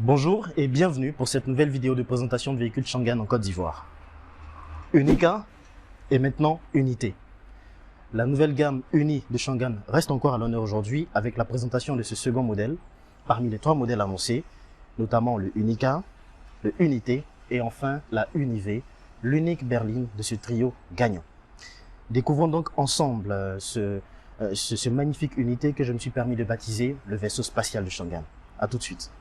Bonjour et bienvenue pour cette nouvelle vidéo de présentation de véhicules Changan en Côte d'Ivoire. Unica et maintenant Unité. La nouvelle gamme Uni de Changan reste encore à l'honneur aujourd'hui avec la présentation de ce second modèle parmi les 3 modèles annoncés, notamment le Unica, le Unité et enfin la Univ, l'unique berline de ce trio gagnant. Découvrons donc ensemble ce magnifique Unité que je me suis permis de baptiser le vaisseau spatial de Changan. A tout de suite.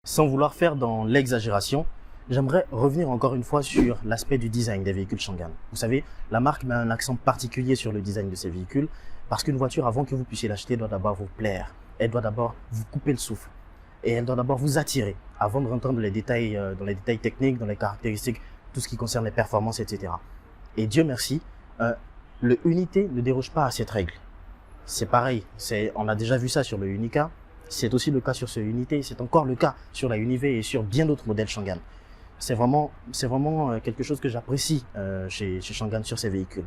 Sans vouloir faire dans l'exagération, j'aimerais revenir encore une fois sur l'aspect du design des véhicules Changan. Vous savez, la marque met un accent particulier sur le design de ces véhicules parce qu'une voiture, avant que vous puissiez l'acheter, doit d'abord vous plaire. Elle doit d'abord vous couper le souffle et elle doit d'abord vous attirer avant de rentrer dans les détails techniques, dans les caractéristiques, tout ce qui concerne les performances, etc. Et Dieu merci, le Unité ne déroge pas à cette règle. C'est pareil, on a déjà vu ça sur le Unica. C'est aussi le cas sur ce Unité, c'est encore le cas sur la Univ et sur bien d'autres modèles Changan. C'est vraiment quelque chose que j'apprécie chez Changan sur ces véhicules.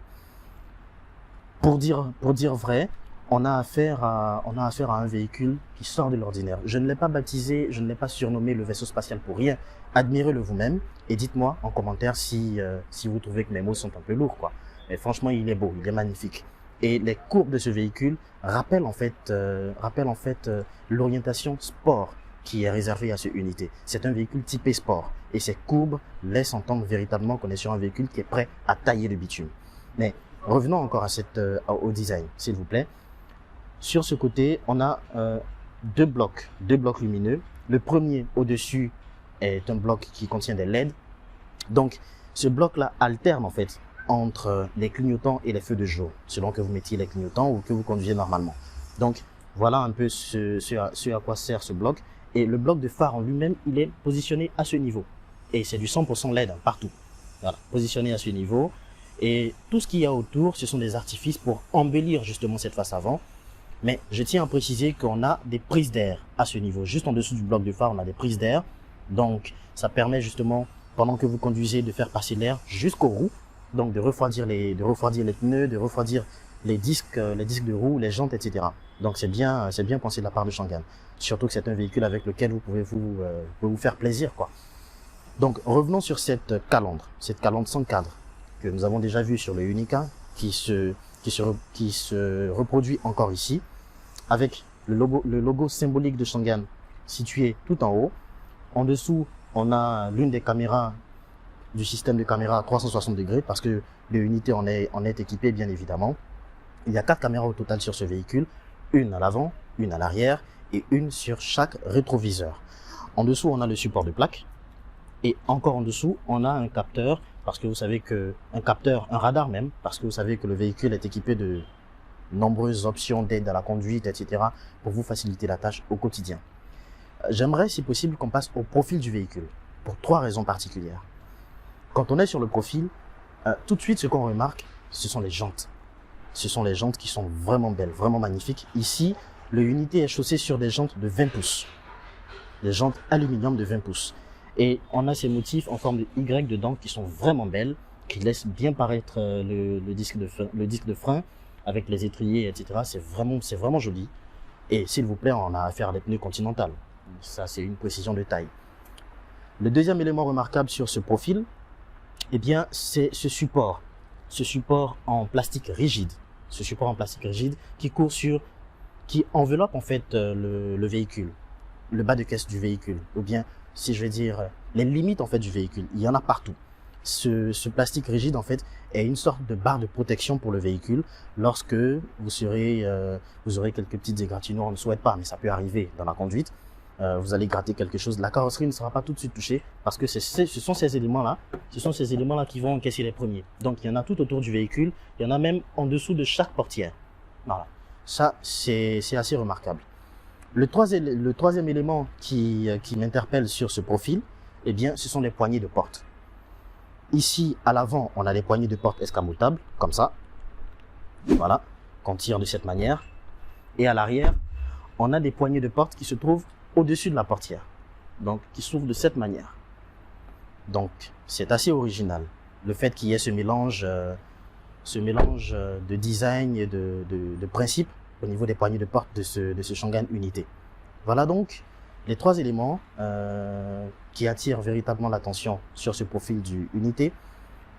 Pour dire vrai, on a affaire à un véhicule qui sort de l'ordinaire. Je ne l'ai pas baptisé, je ne l'ai pas surnommé le vaisseau spatial pour rien. Admirez-le vous-même et dites-moi en commentaire si vous trouvez que mes mots sont un peu lourds, quoi. Mais franchement, il est beau, il est magnifique. Et les courbes de ce véhicule rappellent en fait l'orientation sport qui est réservée à ce Unité. C'est un véhicule typé sport et ces courbes laissent entendre véritablement qu'on est sur un véhicule qui est prêt à tailler le bitume. Mais revenons encore au design, s'il vous plaît. Sur ce côté, on a deux blocs lumineux. Le premier au-dessus est un bloc qui contient des LED. Donc ce bloc-là alterne en fait entre les clignotants et les feux de jour, selon que vous mettiez les clignotants ou que vous conduisez normalement. Donc, voilà un peu ce à quoi sert ce bloc. Et le bloc de phare en lui-même, il est positionné à ce niveau. Et c'est du 100% LED partout. Voilà, positionné à ce niveau. Et tout ce qu'il y a autour, ce sont des artifices pour embellir justement cette face avant. Mais je tiens à préciser qu'on a des prises d'air à ce niveau. Juste en dessous du bloc de phare, on a des prises d'air. Donc, ça permet justement, pendant que vous conduisez, de faire passer l'air jusqu'aux roues. Donc de refroidir les pneus, de refroidir les disques de roue, les jantes, etc. Donc c'est bien pensé de la part de Changan. Surtout que c'est un véhicule avec lequel vous pouvez vous faire plaisir, quoi. Donc revenons sur cette calandre sans cadre que nous avons déjà vue sur le Unica, qui se reproduit encore ici, avec le logo symbolique de Changan situé tout en haut. En dessous, on a l'une des caméras du système de caméra à 360 degrés parce que le Unité en est équipé bien évidemment. Il y a 4 caméras au total sur ce véhicule, une à l'avant, une à l'arrière et une sur chaque rétroviseur. En dessous, on a le support de plaque et encore en dessous, on a un capteur parce que vous savez que un radar même, parce que vous savez que le véhicule est équipé de nombreuses options d'aide à la conduite, etc. pour vous faciliter la tâche au quotidien. J'aimerais, si possible, qu'on passe au profil du véhicule pour 3 raisons particulières. Quand on est sur le profil, tout de suite, ce qu'on remarque, ce sont les jantes. Ce sont les jantes qui sont vraiment belles, vraiment magnifiques. Ici, le Unité est chaussé sur des jantes de 20 pouces. Des jantes aluminium de 20 pouces. Et on a ces motifs en forme de Y dedans qui sont vraiment belles, qui laissent bien paraître le disque de frein avec les étriers, etc. C'est vraiment joli. Et s'il vous plaît, on a affaire à des pneus Continental. Ça, c'est une précision de taille. Le deuxième élément remarquable sur ce profil, eh bien, c'est ce support. Ce support en plastique rigide. Ce support en plastique rigide qui enveloppe en fait le véhicule, le bas de caisse du véhicule, ou bien, si je vais dire, les limites en fait du véhicule. Il y en a partout. Ce plastique rigide en fait est une sorte de barre de protection pour le véhicule lorsque vous aurez quelques petites égratignures, on ne souhaite pas, mais ça peut arriver dans la conduite. Vous allez gratter quelque chose, la carrosserie ne sera pas tout de suite touchée parce que ce sont ces éléments-là qui vont encaisser les premiers. Donc il y en a tout autour du véhicule, il y en a même en dessous de chaque portière. Voilà, ça c'est assez remarquable. Le troisième élément qui m'interpelle sur ce profil, eh bien, ce sont les poignées de porte. Ici, à l'avant, on a les poignées de porte escamotables, comme ça. Voilà, qu'on tire de cette manière. Et à l'arrière, on a des poignées de porte qui se trouvent au-dessus de la portière. Donc, qui s'ouvrent de cette manière. Donc, c'est assez original. Le fait qu'il y ait ce mélange de design et de principe au niveau des poignées de porte de ce Changan Unité. Voilà donc les trois éléments qui attirent véritablement l'attention sur ce profil du Unité.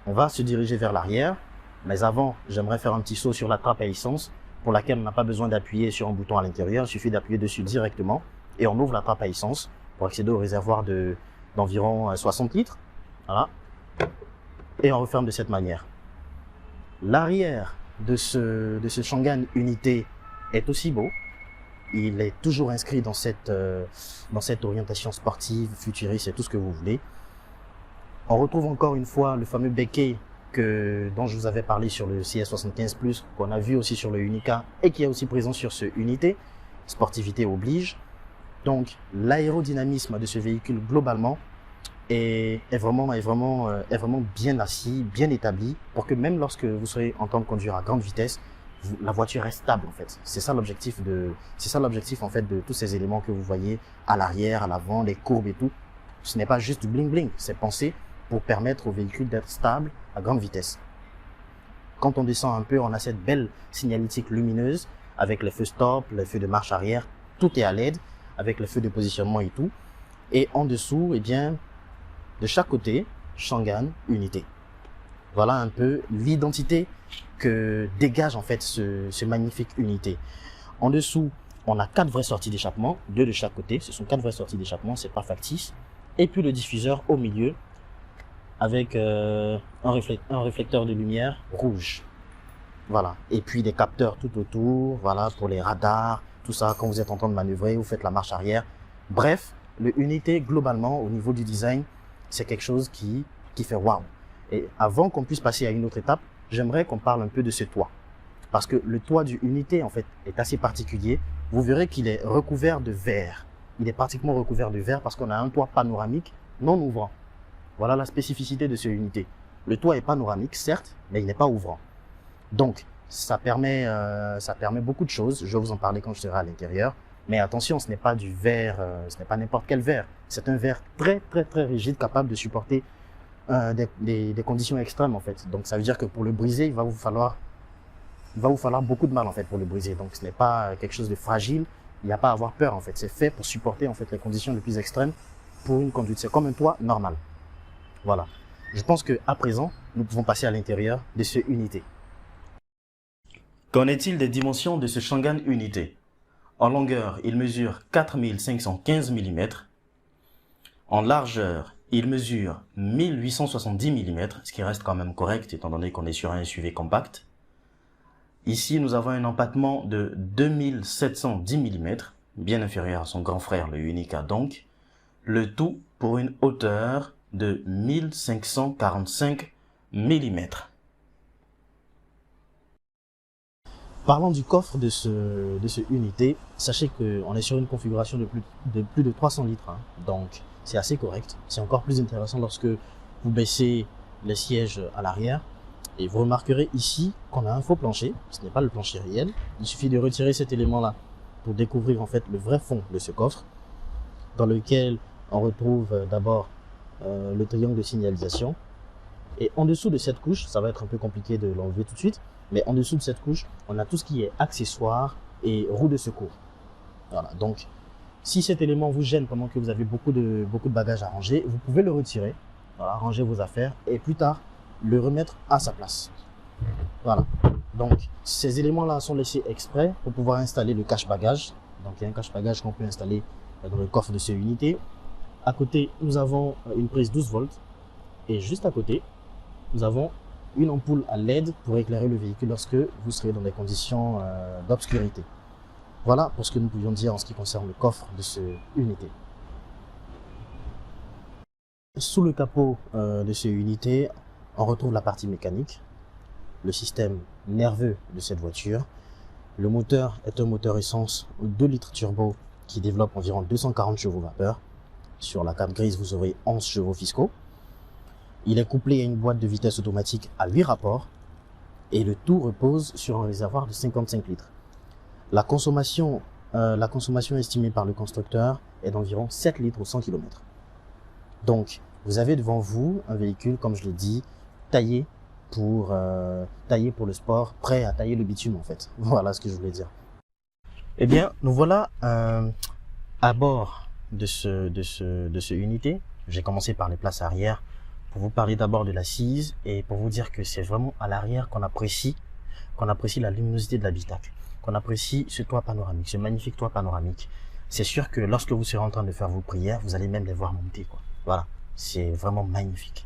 On va se diriger vers l'arrière, mais avant, j'aimerais faire un petit saut sur la trappe à essence pour laquelle on n'a pas besoin d'appuyer sur un bouton à l'intérieur, il suffit d'appuyer dessus directement et on ouvre la trappe à essence pour accéder au réservoir d'environ 60 litres. Voilà. Et on referme de cette manière. L'arrière de ce Changan Unité est aussi beau. Il est toujours inscrit dans cette orientation sportive, futuriste et tout ce que vous voulez. On retrouve encore une fois le fameux béquet dont je vous avais parlé sur le CS75+, qu'on a vu aussi sur le Unica et qui est aussi présent sur ce Unité. Sportivité oblige. Donc l'aérodynamisme de ce véhicule globalement est vraiment bien assis, bien établi pour que même lorsque vous serez en train de conduire à grande vitesse, la voiture est stable en fait. C'est ça l'objectif en fait de tous ces éléments que vous voyez à l'arrière, à l'avant, les courbes et tout. Ce n'est pas juste du bling bling, c'est pensé pour permettre au véhicule d'être stable à grande vitesse. Quand on descend un peu, on a cette belle signalétique lumineuse avec les feux stop, les feux de marche arrière, tout est à LED avec les feux de positionnement et tout. Et en dessous, eh bien, de chaque côté, Changan Unité. Voilà un peu l'identité que dégage en fait ce magnifique Unité. En dessous, on a 4 vraies sorties d'échappement, 2 de chaque côté. Ce sont 4 vraies sorties d'échappement, c'est pas factice. Et puis le diffuseur au milieu avec un réflecteur de lumière rouge. Voilà. Et puis des capteurs tout autour, voilà, pour les radars, tout ça quand vous êtes en train de manœuvrer, vous faites la marche arrière. Bref, le Unité globalement au niveau du design, c'est quelque chose qui fait waouh. Et avant qu'on puisse passer à une autre étape, j'aimerais qu'on parle un peu de ce toit. Parce que le toit du Unité, en fait, est assez particulier. Vous verrez qu'il est recouvert de verre. Il est pratiquement recouvert de verre parce qu'on a un toit panoramique non ouvrant. Voilà la spécificité de ce Unité. Le toit est panoramique, certes, mais il n'est pas ouvrant. Donc, ça permet beaucoup de choses. Je vais vous en parler quand je serai à l'intérieur. Mais attention, ce n'est pas du verre, ce n'est pas n'importe quel verre. C'est un verre très, très, très rigide, capable de supporter des conditions extrêmes en fait. Donc ça veut dire que pour le briser, il va vous falloir beaucoup de mal en fait pour le briser. Donc ce n'est pas quelque chose de fragile, il n'y a pas à avoir peur en fait. C'est fait pour supporter en fait les conditions les plus extrêmes pour une conduite. C'est comme un toit normal. Voilà. Je pense que à présent, nous pouvons passer à l'intérieur de ce Unité. Qu'en est-il des dimensions de ce Changan Unité? En longueur, il mesure 4515 mm. En largeur, il mesure 1870 mm, ce qui reste quand même correct étant donné qu'on est sur un SUV compact. Ici, nous avons un empattement de 2710 mm, bien inférieur à son grand frère, le Unica donc. Le tout pour une hauteur de 1545 mm. Parlons du coffre de ce Unité. Sachez qu'on est sur une configuration de plus de 300 litres. Hein. Donc, c'est assez correct. C'est encore plus intéressant lorsque vous baissez les sièges à l'arrière. Et vous remarquerez ici qu'on a un faux plancher. Ce n'est pas le plancher réel. Il suffit de retirer cet élément-là pour découvrir en fait le vrai fond de ce coffre, dans lequel on retrouve d'abord le triangle de signalisation. Et en dessous de cette couche, ça va être un peu compliqué de l'enlever tout de suite, mais en dessous de cette couche, on a tout ce qui est accessoires et roues de secours. Voilà. Donc, si cet élément vous gêne pendant que vous avez beaucoup de bagages à ranger, vous pouvez le retirer. Voilà, ranger vos affaires et plus tard, le remettre à sa place. Voilà. Donc, ces éléments-là sont laissés exprès pour pouvoir installer le cache-bagages. Donc, il y a un cache-bagages qu'on peut installer dans le coffre de ces unités. À côté, nous avons une prise 12 volts. Et juste à côté, nous avons une ampoule à LED pour éclairer le véhicule lorsque vous serez dans des conditions d'obscurité. Voilà pour ce que nous pouvions dire en ce qui concerne le coffre de cette unité. Sous le capot de cette unité, on retrouve la partie mécanique, le système nerveux de cette voiture. Le moteur est un moteur essence 2 litres turbo qui développe environ 240 chevaux vapeur. Sur la carte grise, vous aurez 11 chevaux fiscaux. Il est couplé à une boîte de vitesse automatique à 8 rapports et le tout repose sur un réservoir de 55 litres. La consommation estimée par le constructeur est d'environ 7 litres au 100 km. Donc, vous avez devant vous un véhicule, comme je l'ai dit, taillé pour le sport, prêt à tailler le bitume en fait. Voilà ce que je voulais dire. Eh bien, nous voilà à bord de ce unité. J'ai commencé par les places arrière pour vous parler d'abord de l'assise et pour vous dire que c'est vraiment à l'arrière qu'on apprécie la luminosité de l'habitacle, qu'on apprécie ce toit panoramique, ce magnifique toit panoramique. C'est sûr que lorsque vous serez en train de faire vos prières, vous allez même les voir monter, quoi. Voilà, c'est vraiment magnifique.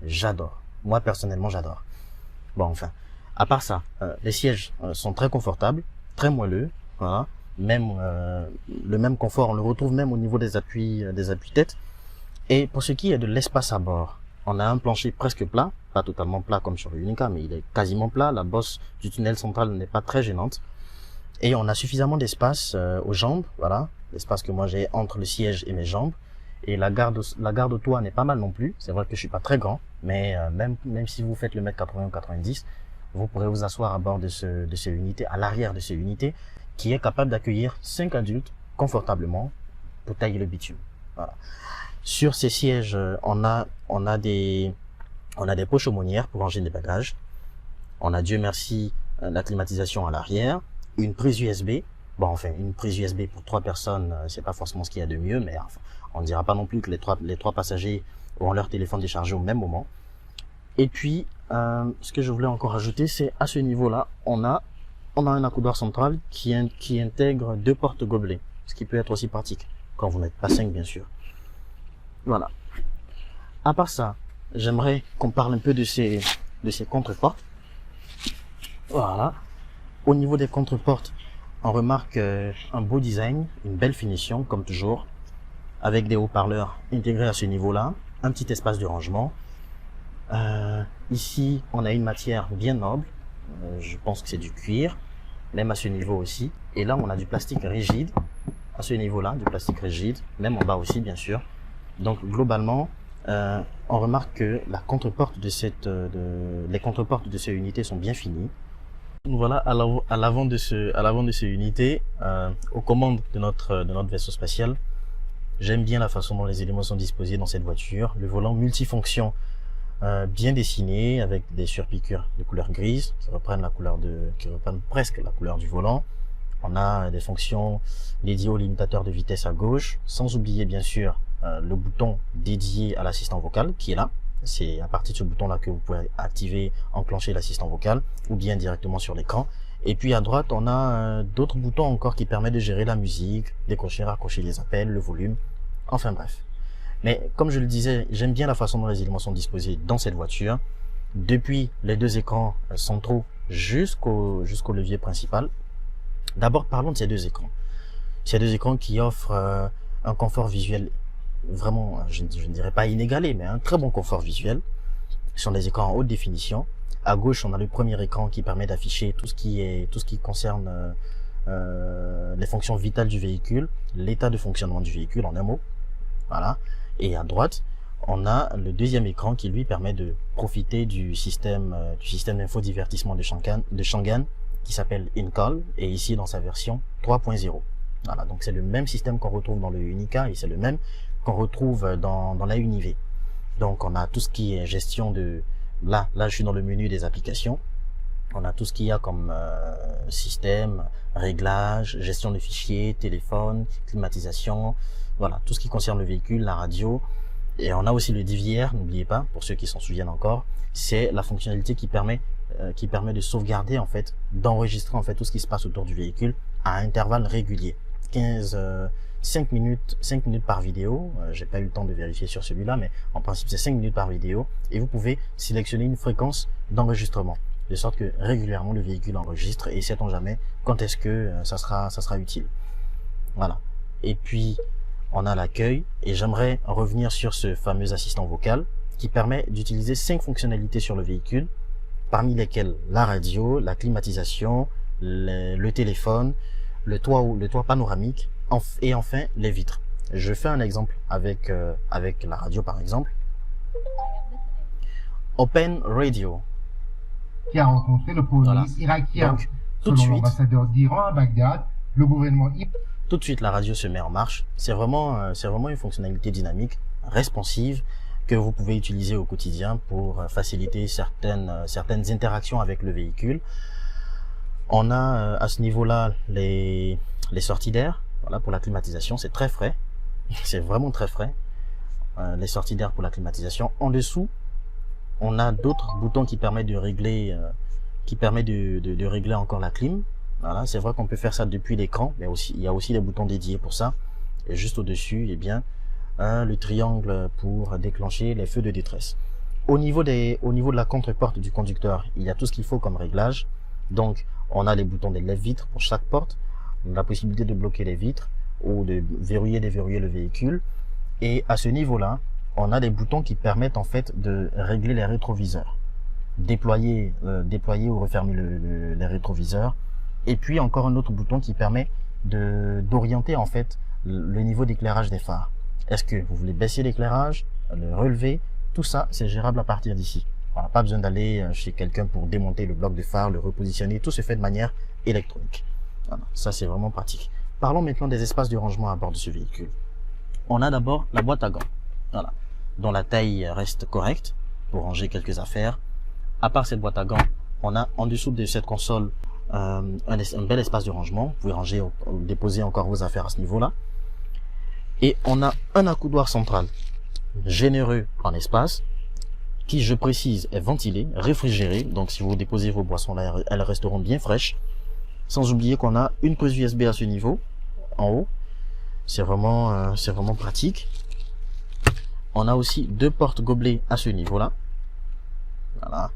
J'adore. Moi, personnellement, j'adore. Bon, enfin, à part ça, les sièges sont très confortables, très moelleux. Voilà, même le même confort, on le retrouve même au niveau des appuis tête. Et pour ce qui est de l'espace à bord, on a un plancher presque plat, pas totalement plat comme sur le Unica, mais il est quasiment plat. La bosse du tunnel central n'est pas très gênante. Et on a suffisamment d'espace aux jambes, voilà, l'espace que moi j'ai entre le siège et mes jambes. Et la garde au toit n'est pas mal non plus. C'est vrai que je suis pas très grand, mais même si vous faites le mètre 80 ou 90, vous pourrez vous asseoir à bord de cette unité, à l'arrière de cette unité, qui est capable d'accueillir 5 adultes confortablement pour tailler le bitume. Voilà. Sur ces sièges, on a des poches aumônières pour ranger des bagages. On a, Dieu merci, la climatisation à l'arrière, une prise USB. Bon, enfin, une prise USB pour 3 personnes, c'est pas forcément ce qu'il y a de mieux, mais enfin, on ne dira pas non plus que les trois passagers auront leur téléphone déchargé au même moment. Et puis, ce que je voulais encore ajouter, c'est à ce niveau-là, on a un accoudoir central qui intègre 2 portes gobelets, ce qui peut être aussi pratique, quand vous n'êtes pas 5 bien sûr. Voilà. À part ça, j'aimerais qu'on parle un peu de ces contreportes. Voilà. Au niveau des contreportes, on remarque un beau design, une belle finition, comme toujours, avec des haut-parleurs intégrés à ce niveau-là, un petit espace de rangement. Ici, on a une matière bien noble, je pense que c'est du cuir, même à ce niveau aussi. Et là, on a du plastique rigide, à ce niveau-là, du plastique rigide, même en bas aussi, bien sûr. Donc, globalement, on remarque que la contreporte les contreportes de ces unités sont bien finies. Voilà à l'avant de ces unités, aux commandes de notre vaisseau spatial. J'aime bien la façon dont les éléments sont disposés dans cette voiture. Le volant multifonction bien dessiné avec des surpiqûres de couleur grise qui reprennent presque la couleur du volant. On a des fonctions dédiées au limitateur de vitesse à gauche, sans oublier bien sûr le bouton dédié à l'assistant vocal qui est là. C'est à partir de ce bouton-là que vous pouvez activer, enclencher l'assistant vocal ou bien directement sur l'écran. Et puis à droite, on a d'autres boutons encore qui permettent de gérer la musique, décrocher, raccrocher les appels, le volume, enfin bref. Mais comme je le disais, j'aime bien la façon dont les éléments sont disposés dans cette voiture. Depuis les 2 écrans centraux jusqu'au levier principal. D'abord, parlons de ces 2 écrans. Ces 2 écrans qui offrent un confort visuel vraiment, je ne dirais pas inégalé, mais un très bon confort visuel. Ce sont des écrans en haute définition. À gauche, on a le premier écran qui permet d'afficher tout ce qui concerne les fonctions vitales du véhicule, l'état de fonctionnement du véhicule en un mot. Voilà. Et à droite, on a le deuxième écran qui lui permet de profiter du système d'infodivertissement de Changan qui s'appelle InCall et ici dans sa version 3.0. Voilà, donc c'est le même système qu'on retrouve dans le Unica et c'est le même qu'on retrouve dans la Univ. Donc on a tout ce qui est gestion de... Là je suis dans le menu des applications. On a tout ce qu'il y a comme système, réglage, gestion des fichiers, téléphone, climatisation, voilà, tout ce qui concerne le véhicule, la radio. Et on a aussi le DVR, n'oubliez pas, pour ceux qui s'en souviennent encore, c'est la fonctionnalité qui permet de sauvegarder en fait, d'enregistrer en fait tout ce qui se passe autour du véhicule à intervalles réguliers. 5 minutes par vidéo. J'ai pas eu le temps de vérifier sur celui-là, mais en principe c'est 5 minutes par vidéo. Et vous pouvez sélectionner une fréquence d'enregistrement, de sorte que régulièrement le véhicule enregistre et sait-on jamais quand est-ce que ça sera utile. Voilà. Et puis on a l'accueil et j'aimerais revenir sur ce fameux assistant vocal qui permet d'utiliser 5 fonctionnalités sur le véhicule, parmi lesquelles la radio, la climatisation, le téléphone, le toit panoramique et enfin les vitres. Je fais un exemple avec la radio par exemple. Open Radio. Qui a rencontré le premier ministre irakien. Donc, tout de Selon suite, l'ambassadeur d'Iran à Bagdad, le gouvernement tout de suite la radio se met en marche. C'est vraiment une fonctionnalité dynamique, responsive, que vous pouvez utiliser au quotidien pour faciliter certaines interactions avec le véhicule. On a à ce niveau-là les sorties d'air. Voilà, pour la climatisation, c'est très frais. C'est vraiment très frais. Les sorties d'air pour la climatisation. En dessous, on a d'autres boutons qui permettent de régler, de régler encore la clim. Voilà, c'est vrai qu'on peut faire ça depuis l'écran, mais aussi il y a aussi des boutons dédiés pour ça. Et juste au-dessus, eh bien, le triangle pour déclencher les feux de détresse. Au niveau de la contre-porte du conducteur, il y a tout ce qu'il faut comme réglage. Donc, on a les boutons des lève-vitres pour chaque porte. On a la possibilité de bloquer les vitres ou de verrouiller, déverrouiller le véhicule. Et à ce niveau-là, on a des boutons qui permettent en fait de régler les rétroviseurs. Déployer ou refermer les rétroviseurs. Et puis encore un autre bouton qui permet d'orienter en fait le niveau d'éclairage des phares. Est-ce que vous voulez baisser l'éclairage, le relever? Tout ça, c'est gérable à partir d'ici. On n'a pas besoin d'aller chez quelqu'un pour démonter le bloc de phare, le repositionner. Tout se fait de manière électronique. Voilà, ça c'est vraiment pratique. Parlons maintenant des espaces de rangement à bord de ce véhicule. On a d'abord la boîte à gants, voilà, dont la taille reste correcte pour ranger quelques affaires. À part cette boîte à gants, on a en dessous de cette console un bel espace de rangement. Vous pouvez ranger ou déposer encore vos affaires à ce niveau-là. Et on a un accoudoir central généreux en espace, qui, je précise, est ventilé, réfrigéré. Donc si vous déposez vos boissons là, elles resteront bien fraîches. Sans oublier qu'on a une prise USB à ce niveau, en haut. C'est vraiment pratique. On a aussi 2 portes gobelets à ce niveau-là. Voilà.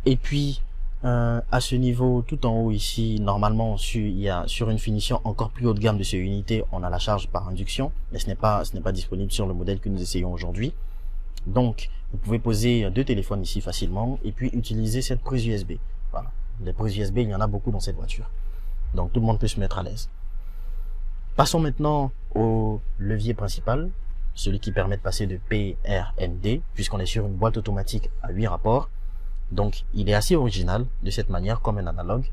Et puis, à ce niveau, tout en haut ici, normalement, il y a sur une finition encore plus haut de gamme de ces unités, on a la charge par induction, mais ce n'est pas disponible sur le modèle que nous essayons aujourd'hui. Donc, vous pouvez poser 2 téléphones ici facilement et puis utiliser cette prise USB. Voilà. Les prises USB, il y en a beaucoup dans cette voiture. Donc, tout le monde peut se mettre à l'aise. Passons maintenant au levier principal, celui qui permet de passer de P, R, N, D, puisqu'on est sur une boîte automatique à 8 rapports. Donc, il est assez original de cette manière, comme un analogue.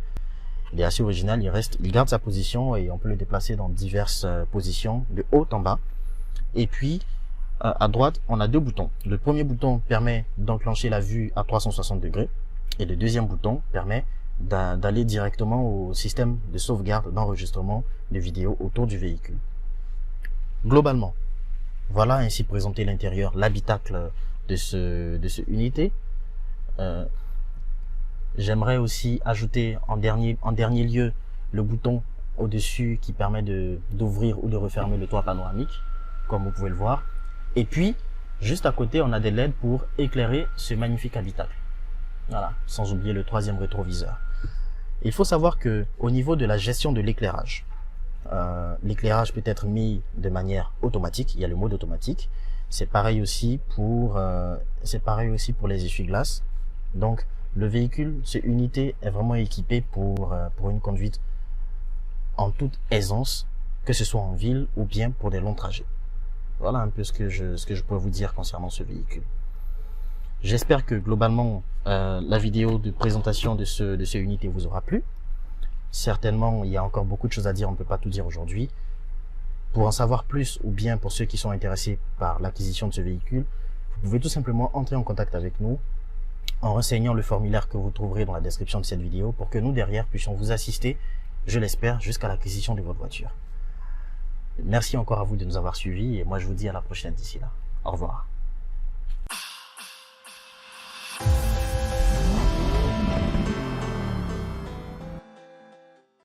Il est assez original, il garde sa position et on peut le déplacer dans diverses positions, de haut en bas. Et puis, à droite, on a 2 boutons. Le premier bouton permet d'enclencher la vue à 360 degrés. Et le deuxième bouton permet d'aller directement au système de sauvegarde d'enregistrement de vidéos autour du véhicule. Globalement, voilà ainsi présenté l'intérieur, l'habitacle de cette unité. J'aimerais aussi ajouter en dernier lieu le bouton au-dessus qui permet d'ouvrir ou de refermer le toit panoramique, comme vous pouvez le voir. Et puis, juste à côté, on a des LED pour éclairer ce magnifique habitacle. Voilà, sans oublier le 3e rétroviseur. Il faut savoir que au niveau de la gestion de l'éclairage, l'éclairage peut être mis de manière automatique. Il y a le mode automatique. C'est pareil aussi pour les essuie-glaces. Donc, le véhicule, cette unité est vraiment équipée pour une conduite en toute aisance, que ce soit en ville ou bien pour des longs trajets. Voilà un peu ce que je peux vous dire concernant ce véhicule. J'espère que globalement la vidéo de présentation de cette unité vous aura plu. Certainement, il y a encore beaucoup de choses à dire, on ne peut pas tout dire aujourd'hui. Pour en savoir plus, ou bien pour ceux qui sont intéressés par l'acquisition de ce véhicule, vous pouvez tout simplement entrer en contact avec nous en renseignant le formulaire que vous trouverez dans la description de cette vidéo pour que nous, derrière, puissions vous assister, je l'espère, jusqu'à l'acquisition de votre voiture. Merci encore à vous de nous avoir suivis et moi, je vous dis à la prochaine d'ici là. Au revoir.